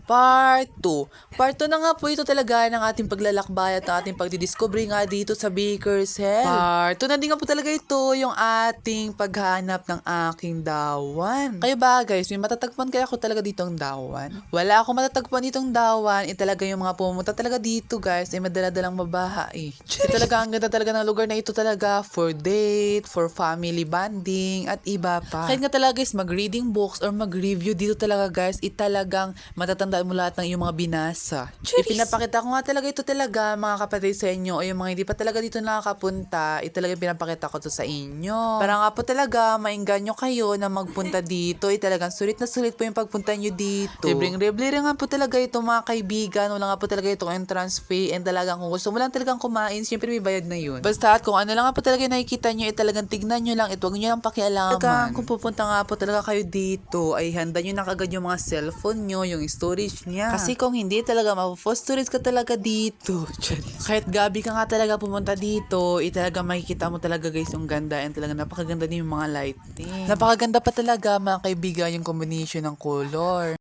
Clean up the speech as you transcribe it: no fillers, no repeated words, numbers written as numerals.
Part 2. Part 2 na nga po ito talaga ng ating paglalakbay at ating pagdidiscovery nga dito sa Baker's Hell. Part 2 na din nga po talaga ito yung ating paghanap ng aking dawan. Kayo ba guys, may matatagpuan kaya ako talaga ditong dawan? Wala akong matatagpuan ditong dawan. Talaga yung mga pumunta talaga dito guys ay madala-dalang babae. Talaga ang ganda talaga ng lugar na ito talaga for date, for family bonding at iba pa. Kahit nga talaga guys mag-reading books or mag-review dito talaga guys, talagang matatandaan mo lahat ng iyong mga binasa. Ipinapakita ko nga talaga ito talaga mga kapatid sa inyo o yung mga hindi pa talaga dito nakakapunta, talagang pinapakita ko to sa inyo. Para nga po talaga maingganyo kayo na magpunta dito, talagang sulit na sulit po yung pagpunta nyo dito. Libreng-libre nga po talaga ito mga kaibigan, wala nga po talaga itong entrance fee and talagang kung gusto mo lang talagang kumain, syempre may bayad na yun. Basta at kung ano lang nga po talaga nakikita nyo, talagang tignan nyo lang, huwag nyo lang pakialaman. Talagang kung pupunta nga po talaga kayo dito, ay handa nyo na kagad yung mga cellphone nyo, yung storage niya. Kasi kung hindi talaga, mapo-post storage ka talaga dito. Kahit gabi ka nga talaga pumunta dito, talaga makikita mo talaga guys yung ganda and talaga napakaganda din yung mga lighting. Napakaganda pa talaga mga kaibigan yung combination ng color.